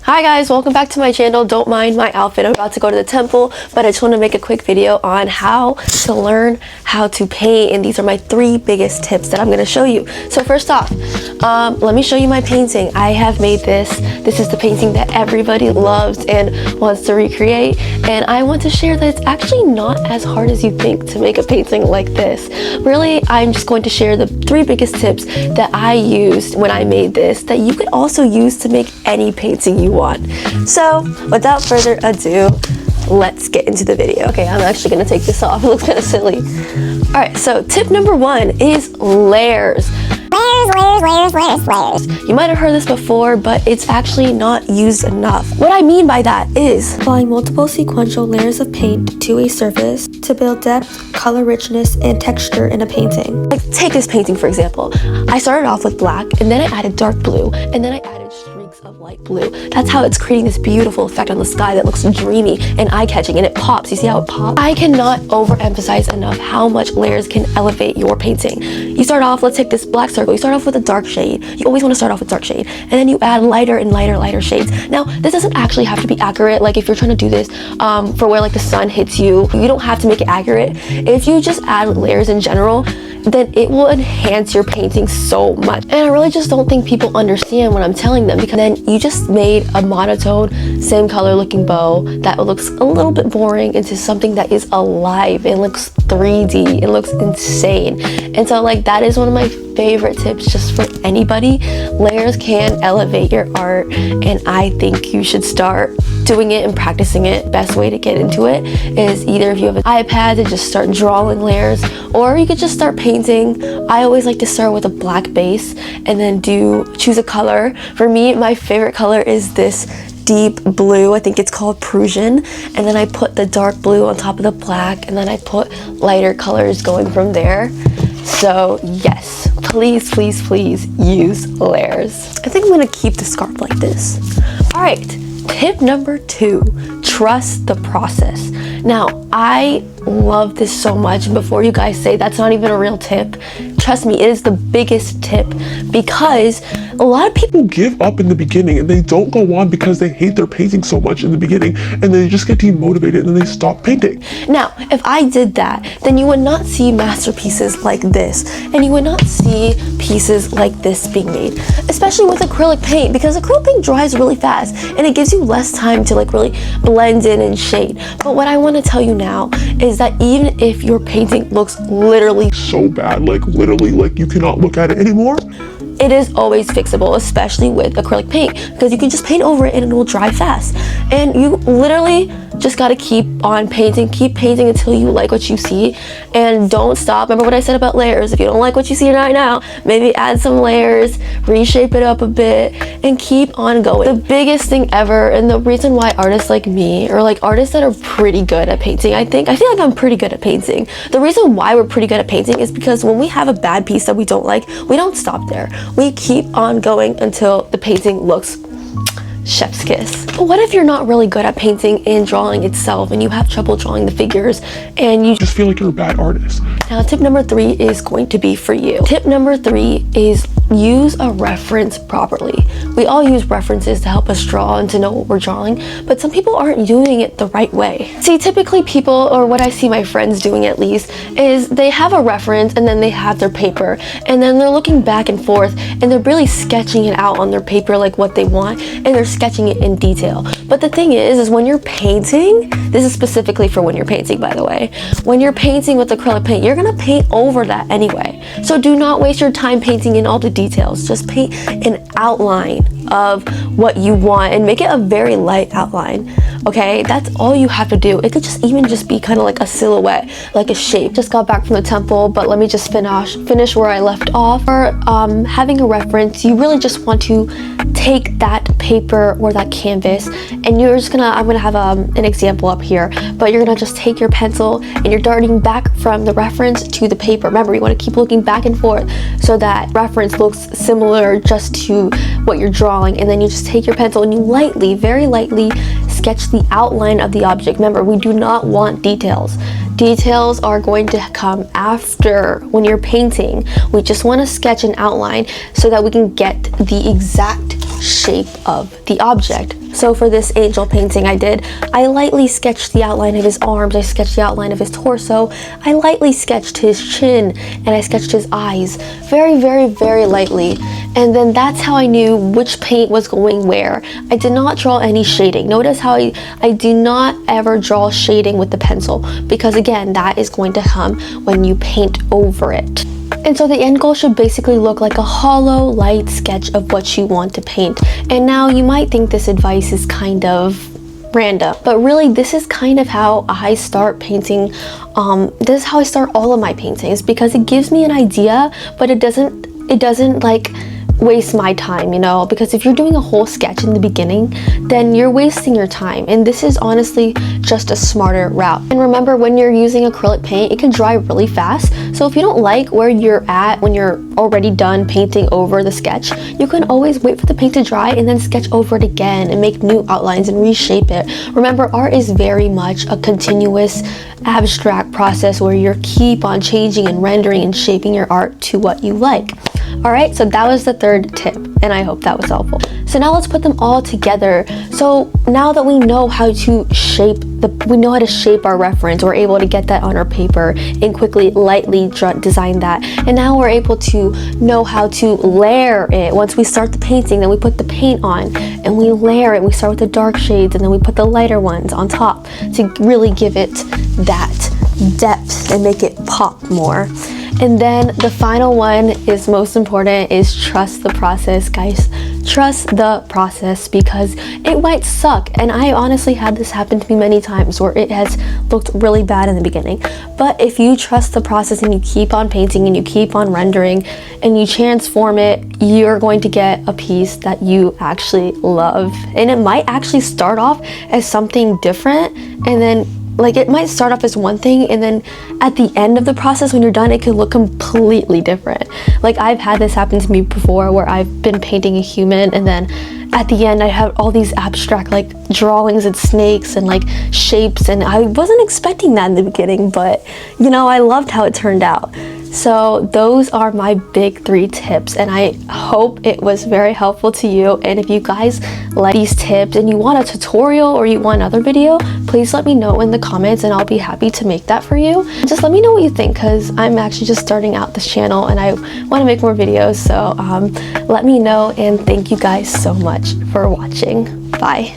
Hi guys, welcome back to my channel. Don't mind my outfit. I'm about to go to the temple, but I just want to make a quick video on how to learn how to paint, and these are my 3 biggest tips that I'm going to show you. So first off, let me show you my painting. I have made this. This is the painting that everybody loves and wants to recreate, and I want to share that it's actually not as hard as you think to make a painting like this. Really, I'm just going to share the 3 biggest tips that I used when I made this that you could also use to make any painting you want. So without further ado, let's get into the video. Okay, I'm actually gonna take this off. It looks kind of silly. All right, so tip number 1 is layers. Layers. You might have heard this before, but it's actually not used enough. What I mean by that is applying multiple sequential layers of paint to a surface to build depth, color richness, and texture in a painting. Like take this painting for example. I started off with black, and then I added dark blue, and then I added streaks of light blue. That's how it's creating this beautiful effect on the sky that looks dreamy and eye-catching, and it pops. You see how it pops? I cannot overemphasize enough how much layers can elevate your painting. You start off, let's take this black circle. You start off with a dark shade. You always want to start off with dark shade, and then you add lighter and lighter shades. Now, this doesn't actually have to be accurate. Like if you're trying to do this for where like the sun hits you, you don't have to make it accurate. If you just add layers in general, then it will enhance your painting so much. And I really just don't think people understand what I'm telling them, because then you just made a monotone, same color looking bow that looks a little bit boring into something that is alive. It looks 3D. It looks insane. And so like that is one of my favorite tips just for anybody. Layers can elevate your art, and I think you should start doing it and practicing it. Best way to get into it is either if you have an iPad to just start drawing layers, or you could just start painting. I always like to start with a black base and then choose a color. For me, my favorite color is this deep blue. I think it's called Prussian, and then I put the dark blue on top of the black, and then I put lighter colors going from there. So yes, please use layers. I think I'm gonna keep the scarf like this. All right, tip number 2, trust the process. Now, I love this so much. Before you guys say that's not even a real tip, trust me, it is the biggest tip, because a lot of people give up in the beginning and they don't go on because they hate their painting so much in the beginning, and they just get demotivated and then they stop painting. Now, if I did that, then you would not see masterpieces like this, and you would not see pieces like this being made, especially with acrylic paint, because acrylic paint dries really fast and it gives you less time to like really blend in and shade. But what I want to tell you now is that even if your painting looks literally so bad, like literally like you cannot look at it anymore, it is always fixable, especially with acrylic paint, because you can just paint over it and it will dry fast. And you literally just got to keep on painting, keep painting until you like what you see, and don't stop. Remember what I said about layers. If you don't like what you see right now, maybe add some layers, reshape it up a bit, and keep on going. The biggest thing ever, and the reason why artists like me, or like artists that are pretty good at painting, I feel like I'm pretty good at painting. The reason why we're pretty good at painting is because when we have a bad piece that we don't like, we don't stop there. We keep on going until the painting looks chef's kiss. But what if you're not really good at painting and drawing itself, and you have trouble drawing the figures, and you just feel like you're a bad artist? Now, tip number 3 is going to be for you. Tip number 3 is use a reference properly. We all use references to help us draw and to know what we're drawing, but some people aren't doing it the right way. See, typically people, or what I see my friends doing at least, is they have a reference and then they have their paper, and then they're looking back and forth and they're really sketching it out on their paper like what they want, and they're sketching it in detail. But the thing is when you're painting, this is specifically for when you're painting, by the way, when you're painting with acrylic paint, you're gonna paint over that anyway. So do not waste your time painting in all the details. Just paint an outline of what you want and make it a very light outline. Okay, that's all you have to do. It could just even just be kind of like a silhouette, like a shape. Just got back from the temple, but let me just finish where I left off. For having a reference, you really just want to take that paper or that canvas, and you're just gonna, I'm gonna have an example up here, but you're gonna just take your pencil and you're darting back from the reference to the paper. Remember, you want to keep looking back and forth so that reference looks similar just to what you're drawing, and then you just take your pencil and you lightly, very lightly sketch the outline of the object. Remember, we do not want details. Details are going to come after when you're painting. We just want to sketch an outline so that we can get the exact shape of the object. So for this angel painting I lightly sketched the outline of his arms, I sketched the outline of his torso, I lightly sketched his chin, and I sketched his eyes very, very, very lightly. And then that's how I knew which paint was going where. I did not draw any shading. Notice how I do not ever draw shading with the pencil, because again, that is going to come when you paint over it. And so the end goal should basically look like a hollow, light sketch of what you want to paint. And now you might think this advice is kind of random, but really this is kind of how I start painting. This is how I start all of my paintings, because it gives me an idea, but it doesn't like waste my time, you know, because if you're doing a whole sketch in the beginning, then you're wasting your time, and this is honestly just a smarter route. And remember, when you're using acrylic paint, it can dry really fast, so if you don't like where you're at when you're already done painting over the sketch, you can always wait for the paint to dry and then sketch over it again and make new outlines and reshape it. Remember, art is very much a continuous abstract process where you keep on changing and rendering and shaping your art to what you like. Alright, so that was the third tip, and I hope that was helpful. So now let's put them all together. So now that we know how to shape our reference, we're able to get that on our paper and quickly, lightly design that. And now we're able to know how to layer it. Once we start the painting, then we put the paint on and we layer it. We start with the dark shades and then we put the lighter ones on top to really give it that depth and make it pop more. And then the final one is most important, is trust the process, guys. Trust the process, because it might suck. And I honestly had this happen to me many times where it has looked really bad in the beginning. But if you trust the process and you keep on painting and you keep on rendering and you transform it, you're going to get a piece that you actually love. And it might actually start off as something different, and then like it might start off as one thing, and then at the end of the process when you're done, it could look completely different. Like I've had this happen to me before, where I've been painting a human and then at the end I have all these abstract like drawings and snakes and like shapes, and I wasn't expecting that in the beginning, but you know, I loved how it turned out. So those are my big 3 tips, and I hope it was very helpful to you. And if you guys like these tips and you want a tutorial or you want another video, please let me know in the comments and I'll be happy to make that for you. Just let me know what you think, because I'm actually just starting out this channel and I want to make more videos. So let me know, and thank you guys so much for watching. Bye.